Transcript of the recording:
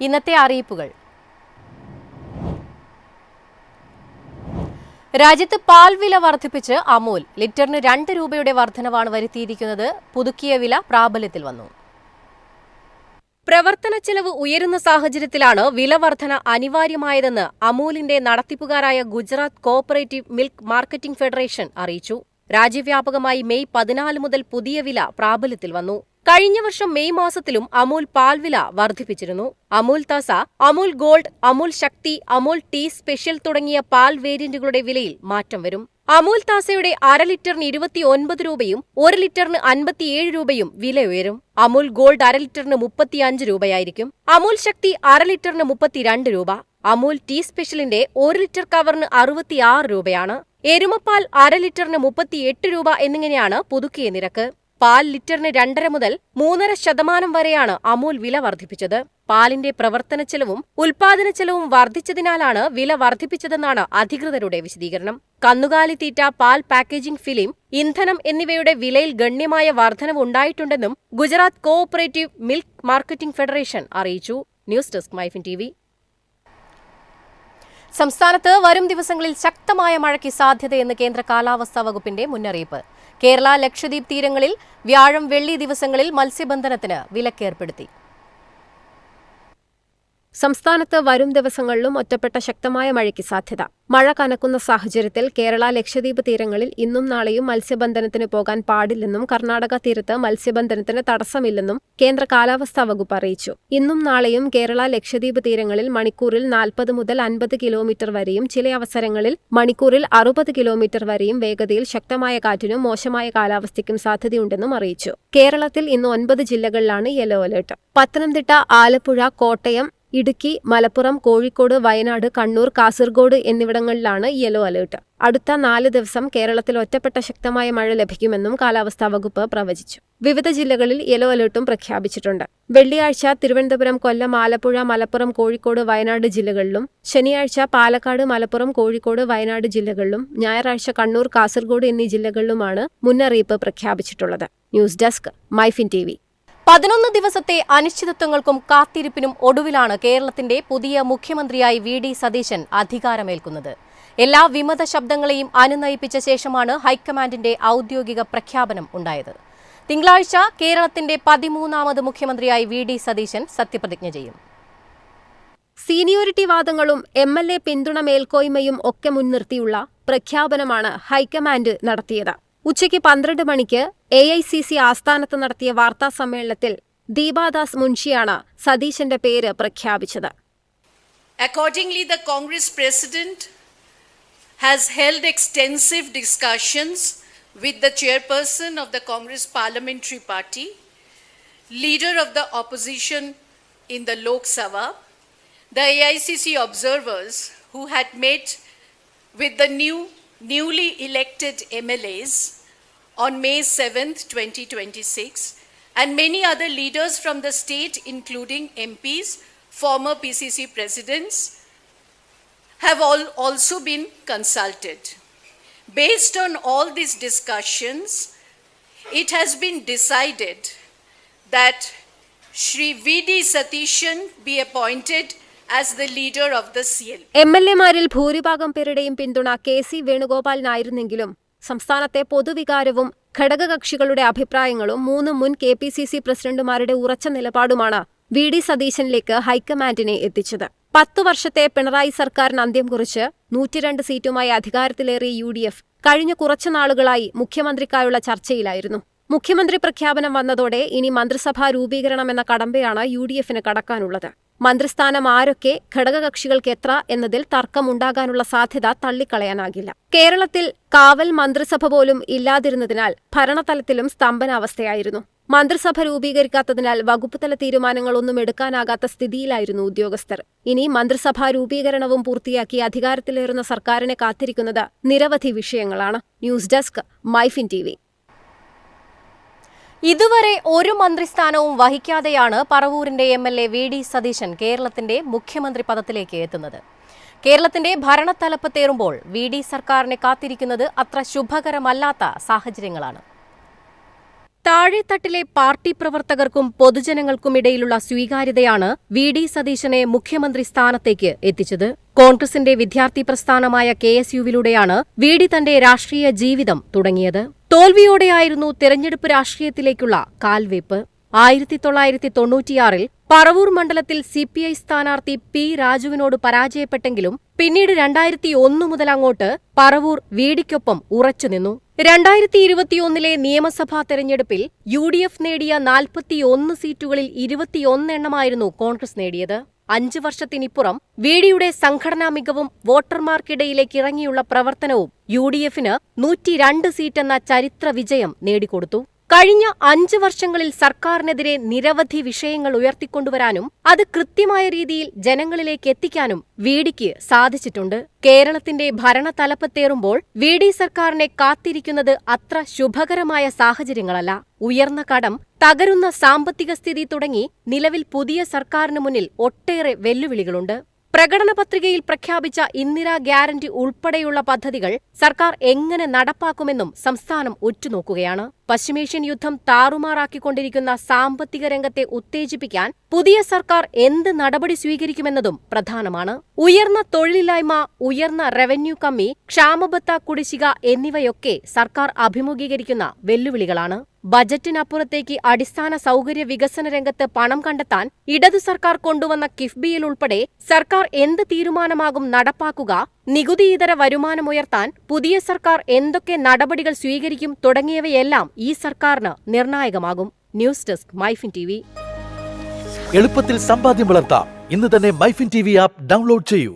ഇന്നത്തെ അറിയിപ്പുകൾ. രാജ്യത്ത് പാൽ വില വർദ്ധിപ്പിച്ച് അമൂൽ. ലിറ്ററിന് 2 രൂപയുടെ വർധനവാണ് വരുത്തിയിരിക്കുന്നത്. പുതുക്കിയ വില പ്രാബല്യത്തിൽ വന്നു. പ്രവർത്തന ചെലവ് ഉയരുന്ന സാഹചര്യത്തിലാണ് വില വർധന അനിവാര്യമായതെന്ന് അമൂലിന്റെ നടത്തിപ്പുകാരായ Gujarat cooperative milk marketing federation അറിയിച്ചു. രാജ്യവ്യാപകമായി മെയ് 14 മുതൽ പുതിയ വില പ്രാബല്യത്തിൽ വന്നു. കഴിഞ്ഞ വർഷം മെയ് മാസത്തിലും അമൂൽ പാൽ വില വർദ്ധിപ്പിച്ചിരുന്നു. അമൂൽ താസ, അമൂൽ ഗോൾഡ്, അമൂൽ ശക്തി, അമൂൽ ടീ സ്പെഷ്യൽ തുടങ്ങിയ പാൽ വേരിയന്റുകളുടെ വിലയിൽ മാറ്റം വരും. അമൂൽ താസയുടെ 1/2 ലിറ്ററിന് 29 രൂപയും 1 ലിറ്ററിന് 57 രൂപയും വില ഉയരും. അമൂൽ ഗോൾഡ് 1/2 ലിറ്ററിന് 35 രൂപയായിരിക്കും. അമൂൽ ശക്തി 1/2 ലിറ്ററിന് 32 രൂപ. അമൂൽ ടീ സ്പെഷ്യലിന്റെ 1 ലിറ്റർ കവറിന് 66 രൂപയാണ്. എരുമപ്പാൽ 1/2 ലിറ്ററിന് 38 രൂപ എന്നിങ്ങനെയാണ് പുതുക്കിയ നിരക്ക്. പാൽ ലിറ്ററിന് 2.5 മുതൽ 3.5% വരെയാണ് അമൂൽ വില വർദ്ധിപ്പിച്ചത്. പാലിന്റെ പ്രവർത്തന ചെലവും ഉൽപാദന ചെലവും വർദ്ധിച്ചതിനാലാണ് വില വർദ്ധിപ്പിച്ചതെന്നാണ് അധികൃതരുടെ വിശദീകരണം. കന്നുകാലി തീറ്റ, പാൽ പാക്കേജിംഗ് ഫിലിം, ഇന്ധനം എന്നിവയുടെ വിലയിൽ ഗണ്യമായ വർധനവുണ്ടായിട്ടുണ്ടെന്നും Gujarat cooperative milk marketing federation അറിയിച്ചു. News desk MyFin TV. സംസ്ഥാനത്ത് വരും ദിവസങ്ങളിൽ ശക്തമായ മഴയ്ക്ക് സാധ്യതയെന്ന് കേന്ദ്ര കാലാവസ്ഥാ വകുപ്പിന്റെ മുന്നറിയിപ്പ്. കേരള, ലക്ഷദ്വീപ് തീരങ്ങളിൽ വ്യാഴം, വെള്ളി ദിവസങ്ങളിൽ മത്സ്യബന്ധനത്തിന് വിലക്കേർപ്പെടുത്തി. സംസ്ഥാനത്ത് വരും ദിവസങ്ങളിലും ഒറ്റപ്പെട്ട ശക്തമായ മഴയ്ക്ക് സാധ്യത. മഴ കനക്കുന്ന സാഹചര്യത്തിൽ കേരള, ലക്ഷദ്വീപ് തീരങ്ങളിൽ ഇന്നും നാളെയും മത്സ്യബന്ധനത്തിന് പോകാൻ പാടില്ലെന്നും കർണാടക തീരത്ത് മത്സ്യബന്ധനത്തിന് തടസ്സമില്ലെന്നും കേന്ദ്ര കാലാവസ്ഥാ വകുപ്പ് അറിയിച്ചു. ഇന്നും നാളെയും കേരള, ലക്ഷദ്വീപ് തീരങ്ങളിൽ മണിക്കൂറിൽ 40 മുതൽ 50 കിലോമീറ്റർ വരെയും ചില അവസരങ്ങളിൽ മണിക്കൂറിൽ 60 കിലോമീറ്റർ വരെയും വേഗതയിൽ ശക്തമായ കാറ്റിനും മോശമായ കാലാവസ്ഥയ്ക്കും സാധ്യതയുണ്ടെന്നും അറിയിച്ചു. കേരളത്തിൽ ഇന്ന് 9 ജില്ലകളിലാണ് യെല്ലോ അലർട്ട്. പത്തനംതിട്ട, ആലപ്പുഴ, കോട്ടയം, ഇടുക്കി, മലപ്പുറം, കോഴിക്കോട്, വയനാട്, കണ്ണൂർ, കാസർഗോഡ് എന്നിവിടങ്ങളിലാണ് യെല്ലോ അലർട്ട്. അടുത്ത 4 ദിവസം കേരളത്തിൽ ഒറ്റപ്പെട്ട ശക്തമായ മഴ ലഭിക്കുമെന്നും കാലാവസ്ഥാ വകുപ്പ് പ്രവചിച്ചു. വിവിധ ജില്ലകളിൽ യെല്ലോ അലർട്ടും പ്രഖ്യാപിച്ചിട്ടുണ്ട്. വെള്ളിയാഴ്ച തിരുവനന്തപുരം, കൊല്ലം, ആലപ്പുഴ, മലപ്പുറം, കോഴിക്കോട്, വയനാട് ജില്ലകളിലും ശനിയാഴ്ച പാലക്കാട്, മലപ്പുറം, കോഴിക്കോട്, വയനാട് ജില്ലകളിലും ഞായറാഴ്ച കണ്ണൂർ, കാസർഗോഡ് എന്നീ ജില്ലകളിലുമാണ് മുന്നറിയിപ്പ് പ്രഖ്യാപിച്ചിട്ടുള്ളത്. News desk MyFin TV. 11 ദിവസത്തെ അനിശ്ചിതത്വങ്ങൾക്കും കാത്തിരിപ്പിനും ഒടുവിലാണ് കേരളത്തിന്റെ പുതിയ മുഖ്യമന്ത്രിയായി VD സതീശൻ അധികാരമേൽക്കുന്നത്. എല്ലാ വിമത ശബ്ദങ്ങളെയും അനുനയിപ്പിച്ച ശേഷമാണ് ഹൈക്കമാൻഡിന്റെ ഔദ്യോഗിക പ്രഖ്യാപനം ഉണ്ടായത്. തിങ്കളാഴ്ച കേരളത്തിന്റെ 13ാമത് മുഖ്യമന്ത്രിയായി VD സതീശൻ സത്യപ്രതിജ്ഞ ചെയ്യും. സീനിയോറിറ്റി വാദങ്ങളും MLA പിന്തുണ മേൽക്കോയ്മയും ഒക്കെ മുൻനിർത്തിയുള്ള പ്രഖ്യാപനമാണ് ഹൈക്കമാൻഡ് നടത്തിയത്. ഉച്ചയ്ക്ക് 12 മണിക്ക് AICC ആസ്ഥാനത്ത് നടത്തിയ വാർത്താ സമ്മേളനത്തിൽ ദീപാദാസ് മുൻഷിയാണ് സതീശന്റെ പേര് പ്രഖ്യാപിച്ചത്. Accordingly, the Congress President has held extensive discussions with the chairperson of the Congress Parliamentary Party, leader of the opposition in the Lok Sabha, the AICC observers who had met with the newly elected MLAs on May 7th, 2026, and many other leaders from the state, including MPs, former PCC presidents, have also been consulted. Based on all these discussions, it has been decided that Shri VD Satishan be appointed as the leader of the CL. MLA-മാരിൽ ഭൂരിഭാഗം പേരുടെയും പിന്തുണ KC വേണുഗോപാലിനായിരുന്നെങ്കിലും സംസ്ഥാനത്തെ പൊതുവികാരവും ഘടകകക്ഷികളുടെ അഭിപ്രായങ്ങളും 3 മുൻ KPCC പ്രസിഡന്റുമാരുടെ ഉറച്ച നിലപാടുമാണ് VD സതീശനിലേക്ക് ഹൈക്കമാൻഡിനെ എത്തിച്ചത്. 10 വർഷത്തെ പിണറായി സർക്കാരിന് അന്ത്യം കുറിച്ച് 102 സീറ്റുമായി അധികാരത്തിലേറിയ UDF കഴിഞ്ഞ കുറച്ചു നാളുകളായി മുഖ്യമന്ത്രിക്കായുള്ള ചർച്ചയിലായിരുന്നു. മുഖ്യമന്ത്രി പ്രഖ്യാപനം വന്നതോടെ ഇനി മന്ത്രിസഭാ രൂപീകരണം എന്ന കടമ്പയാണ് UDFന് കടക്കാനുള്ളത്. മന്ത്രിസ്ഥാനം ആരൊക്കെ, ഘടകകക്ഷികൾക്ക് എത്ര എന്നതിൽ തർക്കമുണ്ടാകാനുള്ള സാധ്യത തള്ളിക്കളയാനാകില്ല. കേരളത്തിൽ കാവൽ മന്ത്രിസഭ പോലും ഇല്ലാതിരുന്നതിനാൽ ഭരണതലത്തിലും സ്തംഭനാവസ്ഥയായിരുന്നു. മന്ത്രിസഭ രൂപീകരിക്കാത്തതിനാൽ വകുപ്പുതല തീരുമാനങ്ങളൊന്നും എടുക്കാനാകാത്ത സ്ഥിതിയിലായിരുന്നു ഉദ്യോഗസ്ഥർ. ഇനി മന്ത്രിസഭാ രൂപീകരണവും പൂർത്തിയാക്കി അധികാരത്തിലേറുന്ന സർക്കാരിനെ കാത്തിരിക്കുന്നത് നിരവധി വിഷയങ്ങളാണ്. News desk MyFin TV. ഇതുവരെ ഒരു മന്ത്രിസ്ഥാനവും വഹിക്കാതെയാണ് പറവൂരിന്റെ MLA VD സതീശൻ കേരളത്തിന്റെ മുഖ്യമന്ത്രി പദത്തിലേക്ക് എത്തുന്നത്. കേരളത്തിന്റെ ഭരണത്തലപ്പത്തേറുമ്പോൾ VD സർക്കാരിനെ കാത്തിരിക്കുന്നത് അത്ര ശുഭകരമല്ലാത്ത സാഹചര്യങ്ങളാണ്. താഴെത്തട്ടിലെ പാർട്ടി പ്രവർത്തകർക്കും പൊതുജനങ്ങൾക്കുമിടയിലുള്ള സ്വീകാര്യതയാണ് വി.ഡി. സതീശനെ മുഖ്യമന്ത്രി സ്ഥാനത്തേക്ക് എത്തിച്ചത്. കോൺഗ്രസിന്റെ വിദ്യാർത്ഥി പ്രസ്ഥാനമായ കെ.എസ്.യുവിലൂടെയാണ് വി.ഡി. തന്റെ രാഷ്ട്രീയ ജീവിതം തുടങ്ങിയത്. തോൽവിയോടെയായിരുന്നു തെരഞ്ഞെടുപ്പ് രാഷ്ട്രീയത്തിലേക്കുള്ള കാൽവയ്പ്. 1996-ൽ പറവൂർ മണ്ഡലത്തിൽ സി.പി.ഐ സ്ഥാനാർത്ഥി പി. രാജുവിനോട് പരാജയപ്പെട്ടെങ്കിലും പിന്നീട് 2001 മുതൽ അങ്ങോട്ട് പറവൂർ വി.ഡിക്കൊപ്പം ഉറച്ചുനിന്നു. 2021-ലെ നിയമസഭാ തെരഞ്ഞെടുപ്പിൽ യു.ഡി.എഫ് നേടിയ 41 സീറ്റുകളിൽ 21 എണ്ണമായിരുന്നു കോൺഗ്രസ് നേടിയത്. 5 വർഷത്തിനിപ്പുറം വി.ഡിയുടെ സംഘടനാ മികവും വോട്ടർമാർക്കിടയിലേക്ക് ഇറങ്ങിയുള്ള പ്രവർത്തനവും യു.ഡി.എഫിന് 102 സീറ്റെന്ന ചരിത്ര വിജയം നേടിക്കൊടുത്തു. കഴിഞ്ഞ 5 വർഷങ്ങളിൽ സർക്കാരിനെതിരെ നിരവധി വിഷയങ്ങൾ ഉയർത്തിക്കൊണ്ടുവരാനും അത് കൃത്യമായ രീതിയിൽ ജനങ്ങളിലേക്ക് എത്തിക്കാനും വി.ഡിക്ക് സാധിച്ചിട്ടുണ്ട്. കേരളത്തിന്റെ ഭരണതലപ്പത്തേറുമ്പോൾ വി.ഡി സർക്കാരിനെ കാത്തിരിക്കുന്നത് അത്ര ശുഭകരമായ സാഹചര്യങ്ങളല്ല. ഉയർന്ന കടം, തകരുന്ന സാമ്പത്തിക സ്ഥിതി തുടങ്ങി നിലവിൽ പുതിയ സർക്കാരിനു മുന്നിൽ ഒട്ടേറെ വെല്ലുവിളികളുണ്ട്. പ്രകടന പത്രികയിൽ പ്രഖ്യാപിച്ച ഇന്ദിരാ ഗ്യാരണ്ടി ഉൾപ്പെടെയുള്ള പദ്ധതികൾ സർക്കാർ എങ്ങനെ നടപ്പാക്കുമെന്നും സംസ്ഥാനം ഉറ്റുനോക്കുകയാണ്. പശ്ചിമേഷ്യൻ യുദ്ധം താറുമാറാക്കിക്കൊണ്ടിരിക്കുന്ന സാമ്പത്തിക രംഗത്തെ ഉത്തേജിപ്പിക്കാൻ പുതിയ സർക്കാർ എന്ത് നടപടി സ്വീകരിക്കുമെന്നതും പ്രധാനമാണ്. ഉയർന്ന തൊഴിലില്ലായ്മ, ഉയർന്ന റവന്യൂ കമ്മി, ക്ഷാമബത്ത കുടിശ്ശിക എന്നിവയൊക്കെ സർക്കാർ അഭിമുഖീകരിക്കുന്ന വെല്ലുവിളികളാണ്. ബജറ്റിനപ്പുറത്തേക്ക് അടിസ്ഥാന സൗകര്യ വികസന രംഗത്ത് പണം കണ്ടെത്താൻ ഇടതു സർക്കാർ കൊണ്ടുവന്ന കിഫ്ബിയിൽ ഉൾപ്പെടെ സർക്കാർ എന്ത് തീരുമാനമാകും നടപ്പാക്കുക, നികുതിയിതര വരുമാനമുയർത്താൻ പുതിയ സർക്കാർ എന്തൊക്കെ നടപടികൾ സ്വീകരിക്കും തുടങ്ങിയവയെല്ലാം ഈ സർക്കാരിന് നിർണായകമാകും. News desk MyFin TV. എളുപ്പത്തിൽ സമ്പാദ്യം വളർത്താം. ഇന്ന് തന്നെ മൈഫിൻ ടിവി ആപ്പ് ഡൗൺലോഡ് ചെയ്യൂ.